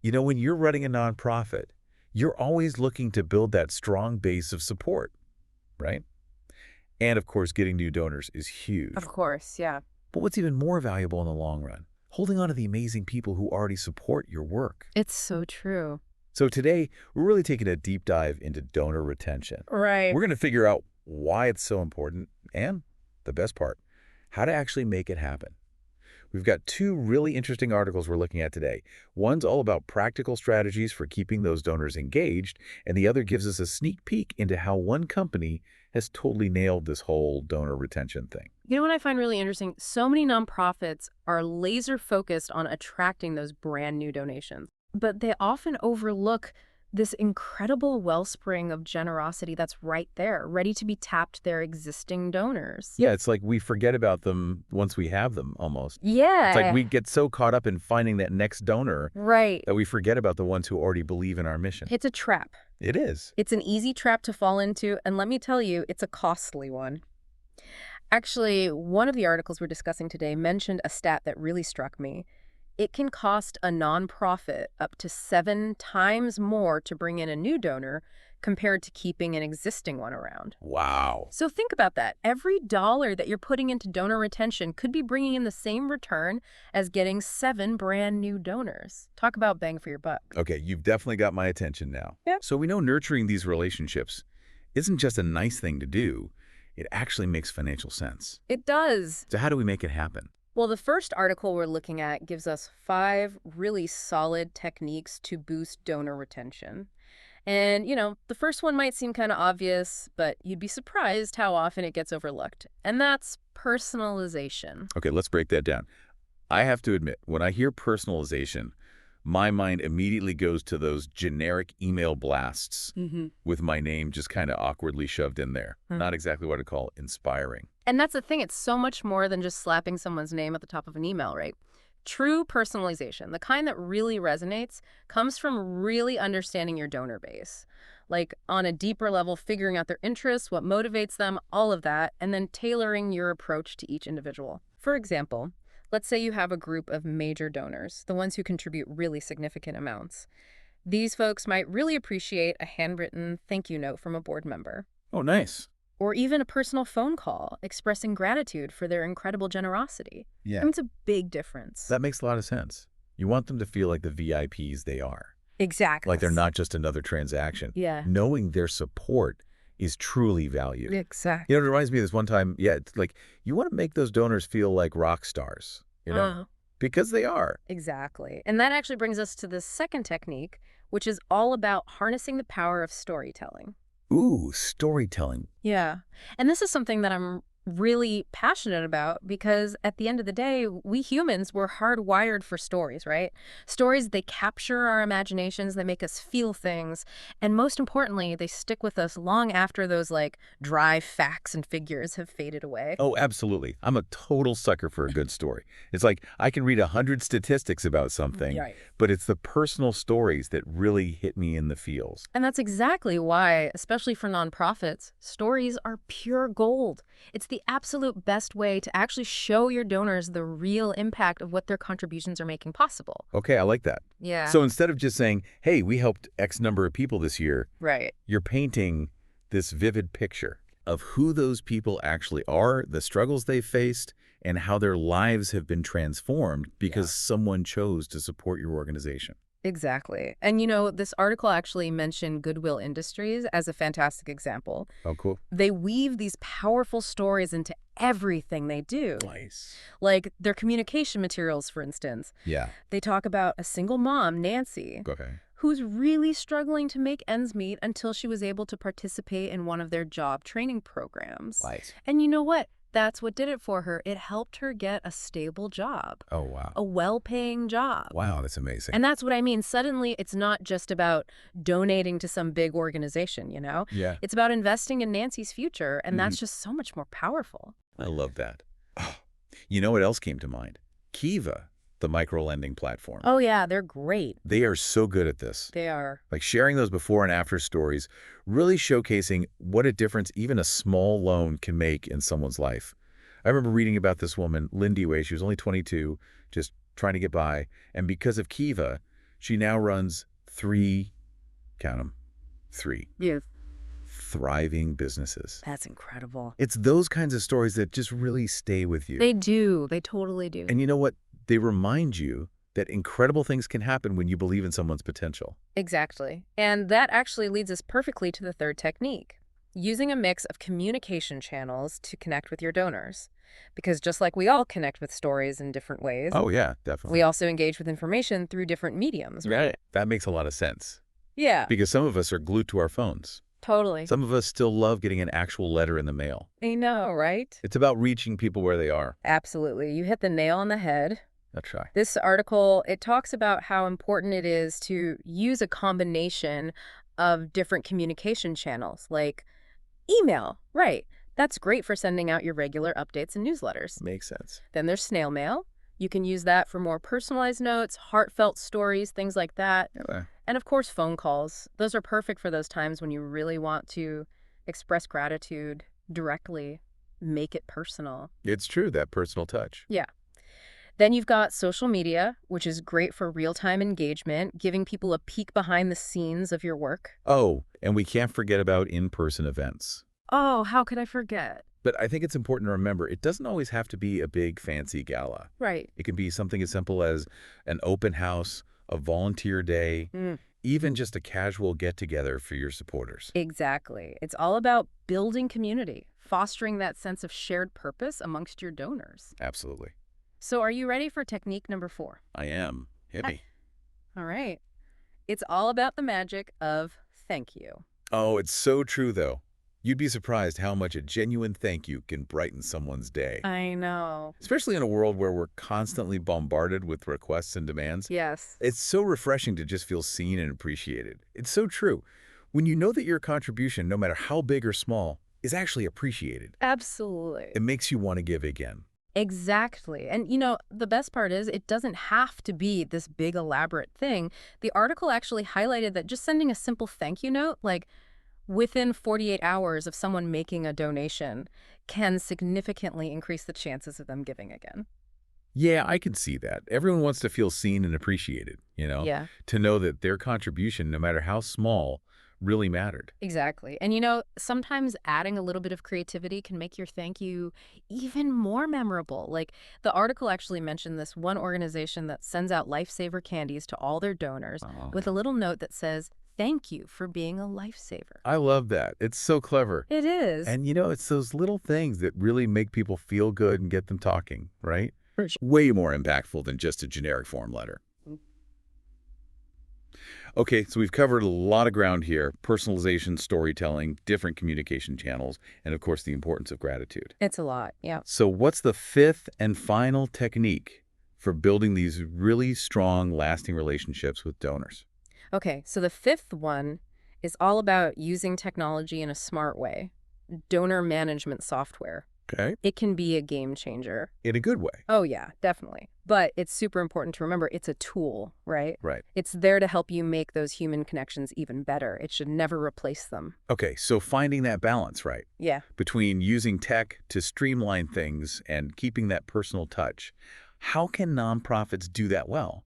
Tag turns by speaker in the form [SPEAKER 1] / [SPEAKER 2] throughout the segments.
[SPEAKER 1] When you're running a nonprofit, you're always looking to build that strong base of support, right? And of course, getting new donors is huge.
[SPEAKER 2] Of course, yeah.
[SPEAKER 1] But what's even more valuable in the long run? Holding on to the amazing people who already support your work.
[SPEAKER 2] It's so true.
[SPEAKER 1] So today, we're really taking a deep dive into donor retention.
[SPEAKER 2] Right.
[SPEAKER 1] We're going to figure out why it's so important and, the best part, how to actually make it happen. We've got two really interesting articles we're looking at today. One's all about practical strategies for keeping those donors engaged, and the other gives us a sneak peek into how one company has totally nailed this whole donor retention thing.
[SPEAKER 2] You know what I find really interesting? So many nonprofits are laser focused on attracting those brand new donations, but they often overlook this incredible wellspring of generosity that's right there, ready to be tapped their existing donors.
[SPEAKER 1] Yeah, it's like we forget about them once we have them, almost.
[SPEAKER 2] Yeah.
[SPEAKER 1] It's like we get so caught up in finding that next donor
[SPEAKER 2] Right.
[SPEAKER 1] that we forget about the ones who already believe in our mission.
[SPEAKER 2] It's a trap.
[SPEAKER 1] It is.
[SPEAKER 2] It's an easy trap to fall into, and let me tell you, it's a costly one. Actually, one of the articles we're discussing today mentioned a stat that really struck me. It can cost a nonprofit up to 7 times more to bring in a new donor compared to keeping an existing one around.
[SPEAKER 1] Wow.
[SPEAKER 2] So think about that. Every dollar that you're putting into donor retention could be bringing in the same return as getting 7 brand new donors. Talk about bang for your buck.
[SPEAKER 1] Okay, you've definitely got my attention now.
[SPEAKER 2] Yep.
[SPEAKER 1] So we know nurturing these relationships isn't just a nice thing to do. It actually makes financial sense.
[SPEAKER 2] It does.
[SPEAKER 1] So how do we make it happen?
[SPEAKER 2] Well, the first article we're looking at gives us 5 really solid techniques to boost donor retention. And, the first one might seem kind of obvious, but you'd be surprised how often it gets overlooked. And that's personalization.
[SPEAKER 1] Okay, let's break that down. I have to admit, when I hear personalization, my mind immediately goes to those generic email blasts with my name just kind of awkwardly shoved in there. Not exactly what I call inspiring.
[SPEAKER 2] And that's the thing. It's so much more than just slapping someone's name at the top of an email, right? True personalization, the kind that really resonates, comes from really understanding your donor base. Like on a deeper level, figuring out their interests, what motivates them, all of that, and then tailoring your approach to each individual. For example, let's say you have a group of major donors, the ones who contribute really significant amounts. These folks might really appreciate a handwritten thank you note from a board member.
[SPEAKER 1] Oh, nice.
[SPEAKER 2] Or even a personal phone call expressing gratitude for their incredible generosity.
[SPEAKER 1] Yeah.
[SPEAKER 2] I mean, it's a big difference.
[SPEAKER 1] That makes a lot of sense. You want them to feel like the VIPs they are.
[SPEAKER 2] Exactly.
[SPEAKER 1] Like they're not just another transaction.
[SPEAKER 2] Yeah.
[SPEAKER 1] Knowing their support is truly valued.
[SPEAKER 2] Exactly.
[SPEAKER 1] It reminds me of this one time, it's like you want to make those donors feel like rock stars, because they are.
[SPEAKER 2] Exactly. And that actually brings us to the second technique, which is all about harnessing the power of storytelling.
[SPEAKER 1] Ooh, storytelling.
[SPEAKER 2] Yeah. And this is something that I'm really passionate about because at the end of the day, we humans, we're hardwired for stories, right? Stories, they capture our imaginations, they make us feel things, and most importantly, they stick with us long after those dry facts and figures have faded away.
[SPEAKER 1] Oh, absolutely. I'm a total sucker for a good story. It's like I can read 100 statistics about something,
[SPEAKER 2] Right.
[SPEAKER 1] but it's the personal stories that really hit me in the feels.
[SPEAKER 2] And that's exactly why, especially for nonprofits, stories are pure gold. It's the absolute best way to actually show your donors the real impact of what their contributions are making possible.
[SPEAKER 1] Okay, I like that.
[SPEAKER 2] Yeah.
[SPEAKER 1] So instead of just saying, hey, we helped X number of people this year,
[SPEAKER 2] Right.
[SPEAKER 1] you're painting this vivid picture of who those people actually are, the struggles they faced, and how their lives have been transformed because someone chose to support your organization.
[SPEAKER 2] Exactly. And this article actually mentioned Goodwill Industries as a fantastic example.
[SPEAKER 1] Oh, cool.
[SPEAKER 2] They weave these powerful stories into everything they do.
[SPEAKER 1] Nice.
[SPEAKER 2] Like their communication materials, for instance.
[SPEAKER 1] Yeah.
[SPEAKER 2] They talk about a single mom, Nancy,
[SPEAKER 1] Okay.
[SPEAKER 2] who's really struggling to make ends meet until she was able to participate in one of their job training programs.
[SPEAKER 1] Nice.
[SPEAKER 2] And you know what? That's what did it for her. It helped her get a stable job,
[SPEAKER 1] Oh, wow.
[SPEAKER 2] a well-paying job.
[SPEAKER 1] Wow, that's amazing.
[SPEAKER 2] And that's what I mean. Suddenly, it's not just about donating to some big organization,
[SPEAKER 1] Yeah.
[SPEAKER 2] It's about investing in Nancy's future, and that's just so much more powerful.
[SPEAKER 1] I love that. Oh, you know what else came to mind? Kiva, the micro-lending platform.
[SPEAKER 2] Oh, yeah, they're great.
[SPEAKER 1] They are so good at this.
[SPEAKER 2] They are.
[SPEAKER 1] Like sharing those before and after stories, really showcasing what a difference even a small loan can make in someone's life. I remember reading about this woman, Lindy Way. She was only 22, just trying to get by. And because of Kiva, She now runs three, count 'em, three,
[SPEAKER 2] Yes.
[SPEAKER 1] thriving businesses.
[SPEAKER 2] That's incredible.
[SPEAKER 1] It's those kinds of stories that just really stay with you.
[SPEAKER 2] They do. They totally do.
[SPEAKER 1] And you know what? They remind you that incredible things can happen when you believe in someone's potential.
[SPEAKER 2] Exactly. And that actually leads us perfectly to the third technique, using a mix of communication channels to connect with your donors. Because just like we all connect with stories in different ways,
[SPEAKER 1] Oh, yeah, definitely.
[SPEAKER 2] we also engage with information through different mediums.
[SPEAKER 1] Right. That makes a lot of sense.
[SPEAKER 2] Yeah,
[SPEAKER 1] Because some of us are glued to our phones.
[SPEAKER 2] totally.
[SPEAKER 1] Some of us still love getting an actual letter in the mail.
[SPEAKER 2] I know, right?
[SPEAKER 1] It's about reaching people where they are.
[SPEAKER 2] Absolutely. You hit the nail on the head.
[SPEAKER 1] That's right.
[SPEAKER 2] This article, it talks about how important it is to use a combination of different communication channels, like email, right? That's great for sending out your regular updates and newsletters.
[SPEAKER 1] Makes sense.
[SPEAKER 2] Then there's snail mail. You can use that for more personalized notes, heartfelt stories, things like that.
[SPEAKER 1] Yeah.
[SPEAKER 2] And of course, phone calls. Those are perfect for those times when you really want to express gratitude directly, make it personal.
[SPEAKER 1] It's true, that personal touch.
[SPEAKER 2] Yeah. Then you've got social media, which is great for real-time engagement, giving people a peek behind the scenes of your work.
[SPEAKER 1] Oh, and we can't forget about in-person events.
[SPEAKER 2] Oh, how could I forget?
[SPEAKER 1] But I think it's important to remember, it doesn't always have to be a big, fancy gala.
[SPEAKER 2] Right.
[SPEAKER 1] It can be something as simple as an open house, a volunteer day, even just a casual get-together for your supporters.
[SPEAKER 2] Exactly. It's all about building community, fostering that sense of shared purpose amongst your donors.
[SPEAKER 1] Absolutely.
[SPEAKER 2] So are you ready for technique number 4?
[SPEAKER 1] I am. Hit me.
[SPEAKER 2] All right. It's all about the magic of thank you.
[SPEAKER 1] Oh, it's so true, though. You'd be surprised how much a genuine thank you can brighten someone's day.
[SPEAKER 2] I know.
[SPEAKER 1] Especially in a world where we're constantly bombarded with requests and demands.
[SPEAKER 2] Yes.
[SPEAKER 1] It's so refreshing to just feel seen and appreciated. It's so true. When you know that your contribution, no matter how big or small, is actually appreciated,
[SPEAKER 2] Absolutely.
[SPEAKER 1] it makes you want to give again.
[SPEAKER 2] Exactly. And, the best part is it doesn't have to be this big elaborate thing. The article actually highlighted that just sending a simple thank you note, like within 48 hours of someone making a donation, can significantly increase the chances of them giving again.
[SPEAKER 1] Yeah, I can see that. Everyone wants to feel seen and appreciated,
[SPEAKER 2] Yeah,
[SPEAKER 1] to know that their contribution, no matter how small, really mattered.
[SPEAKER 2] exactly. And, sometimes adding a little bit of creativity can make your thank you even more memorable. Like the article actually mentioned this one organization that sends out lifesaver candies to all their donors
[SPEAKER 1] Oh.
[SPEAKER 2] with a little note that says, "Thank you for being a lifesaver."
[SPEAKER 1] I love that. It's so clever.
[SPEAKER 2] It is.
[SPEAKER 1] And it's those little things that really make people feel good and get them talking, right?
[SPEAKER 2] For sure.
[SPEAKER 1] Way more impactful than just a generic form letter. Okay, so we've covered a lot of ground here: personalization, storytelling, different communication channels, and of course the importance of gratitude.
[SPEAKER 2] It's a lot. Yeah.
[SPEAKER 1] So what's the fifth and final technique for building these really strong, lasting relationships with donors?
[SPEAKER 2] Okay, so the fifth one is all about using technology in a smart way. Donor management software.
[SPEAKER 1] Okay.
[SPEAKER 2] It can be a game changer.
[SPEAKER 1] In a good way.
[SPEAKER 2] Oh, yeah, definitely. But it's super important to remember it's a tool, right?
[SPEAKER 1] Right.
[SPEAKER 2] It's there to help you make those human connections even better. It should never replace them.
[SPEAKER 1] Okay, so finding that balance, right,
[SPEAKER 2] Yeah.
[SPEAKER 1] between using tech to streamline things and keeping that personal touch. How can nonprofits do that well?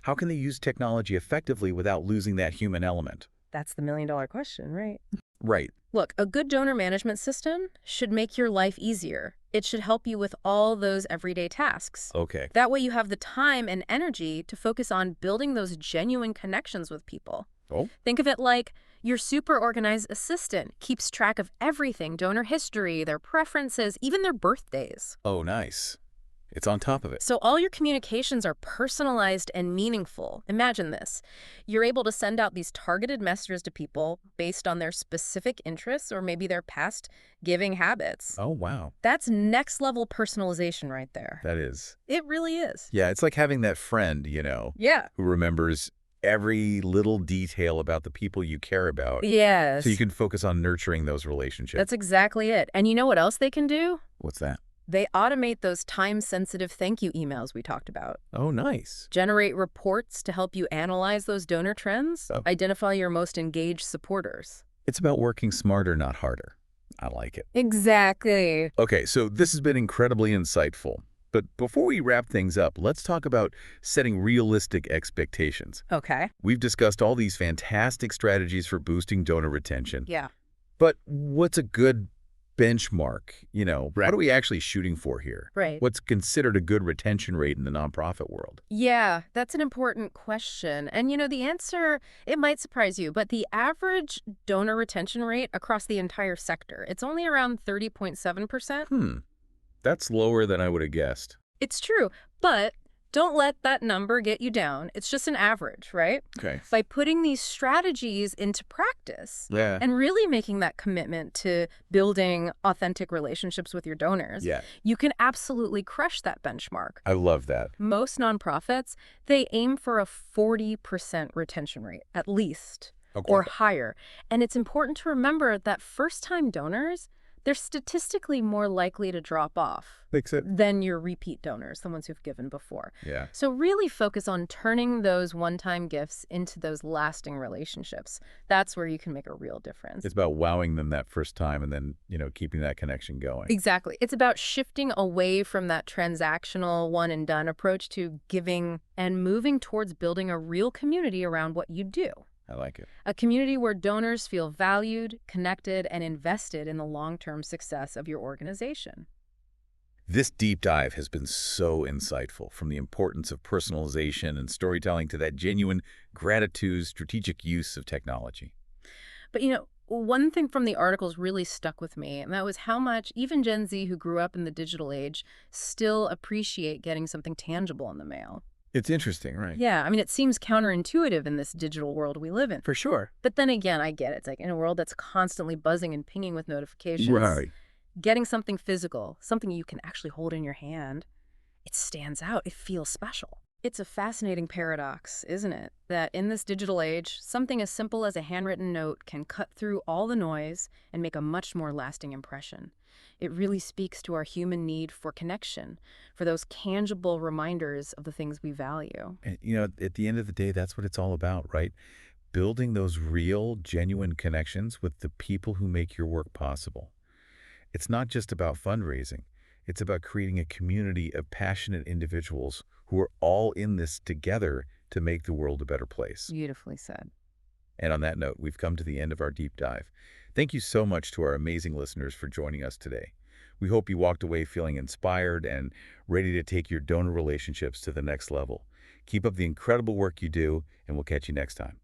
[SPEAKER 1] How can they use technology effectively without losing that human element?
[SPEAKER 2] That's the million-dollar question, right?
[SPEAKER 1] Right.
[SPEAKER 2] Look, a good donor management system should make your life easier. It should help you with all those everyday tasks.
[SPEAKER 1] Okay.
[SPEAKER 2] That way you have the time and energy to focus on building those genuine connections with people.
[SPEAKER 1] Oh.
[SPEAKER 2] Think of it like your super organized assistant keeps track of everything: donor history, their preferences, even their birthdays.
[SPEAKER 1] Oh, nice. It's on top of it.
[SPEAKER 2] So all your communications are personalized and meaningful. Imagine this. You're able to send out these targeted messages to people based on their specific interests or maybe their past giving habits.
[SPEAKER 1] Oh, wow.
[SPEAKER 2] That's next level personalization right there.
[SPEAKER 1] That is.
[SPEAKER 2] It really is.
[SPEAKER 1] Yeah, it's like having that friend,
[SPEAKER 2] Yeah.
[SPEAKER 1] who remembers every little detail about the people you care about.
[SPEAKER 2] Yes.
[SPEAKER 1] So you can focus on nurturing those relationships.
[SPEAKER 2] That's exactly it. And you know what else they can do?
[SPEAKER 1] What's that?
[SPEAKER 2] They automate those time-sensitive thank you emails we talked about.
[SPEAKER 1] Oh, nice.
[SPEAKER 2] Generate reports to help you analyze those donor trends,
[SPEAKER 1] Oh.
[SPEAKER 2] identify your most engaged supporters.
[SPEAKER 1] It's about working smarter, not harder. I like it.
[SPEAKER 2] Exactly.
[SPEAKER 1] Okay, so this has been incredibly insightful. But before we wrap things up, let's talk about setting realistic expectations.
[SPEAKER 2] Okay.
[SPEAKER 1] We've discussed all these fantastic strategies for boosting donor retention.
[SPEAKER 2] Yeah.
[SPEAKER 1] But what's a good benchmark?
[SPEAKER 3] Right.
[SPEAKER 1] What are we actually shooting for here?
[SPEAKER 2] Right.
[SPEAKER 1] What's considered a good retention rate in the nonprofit world?
[SPEAKER 2] Yeah, that's an important question. And the answer, it might surprise you, but the average donor retention rate across the entire sector, it's only around 30.7%.
[SPEAKER 1] That's lower than I would have guessed.
[SPEAKER 2] It's true, but don't let that number get you down. It's just an average, right?
[SPEAKER 1] Okay.
[SPEAKER 2] By putting these strategies into practice
[SPEAKER 1] Yeah.
[SPEAKER 2] and really making that commitment to building authentic relationships with your donors,
[SPEAKER 1] Yeah.
[SPEAKER 2] you can absolutely crush that benchmark.
[SPEAKER 1] I love that.
[SPEAKER 2] Most nonprofits, they aim for a 40% retention rate, at least,
[SPEAKER 1] Okay.
[SPEAKER 2] or higher. And it's important to remember that first-time donors, they're statistically more likely to drop off
[SPEAKER 1] Fix it.
[SPEAKER 2] than your repeat donors, the ones who've given before.
[SPEAKER 1] Yeah.
[SPEAKER 2] So really focus on turning those one-time gifts into those lasting relationships. That's where you can make a real difference.
[SPEAKER 1] It's about wowing them that first time and then, keeping that connection going.
[SPEAKER 2] Exactly. It's about shifting away from that transactional one-and-done approach to giving and moving towards building a real community around what you do.
[SPEAKER 1] I like it.
[SPEAKER 2] A community where donors feel valued, connected, and invested in the long-term success of your organization.
[SPEAKER 1] This deep dive has been so insightful, from the importance of personalization and storytelling to that genuine gratitude, strategic use of technology.
[SPEAKER 2] But one thing from the articles really stuck with me, and that was how much even Gen Z who grew up in the digital age still appreciate getting something tangible in the mail.
[SPEAKER 1] It's interesting, right?
[SPEAKER 2] Yeah, I mean, it seems counterintuitive in this digital world we live in.
[SPEAKER 3] For sure.
[SPEAKER 2] But then again, I get it. It's like in a world that's constantly buzzing and pinging with notifications. Getting something physical, something you can actually hold in your hand, it stands out. It feels special. It's a fascinating paradox, isn't it? That in this digital age, something as simple as a handwritten note can cut through all the noise and make a much more lasting impression. It really speaks to our human need for connection, for those tangible reminders of the things we value.
[SPEAKER 1] And, at the end of the day, that's what it's all about, right? Building those real, genuine connections with the people who make your work possible. It's not just about fundraising. It's about creating a community of passionate individuals who are all in this together to make the world a better place.
[SPEAKER 2] Beautifully said.
[SPEAKER 1] And on that note, we've come to the end of our deep dive. Thank you so much to our amazing listeners for joining us today. We hope you walked away feeling inspired and ready to take your donor relationships to the next level. Keep up the incredible work you do, and we'll catch you next time.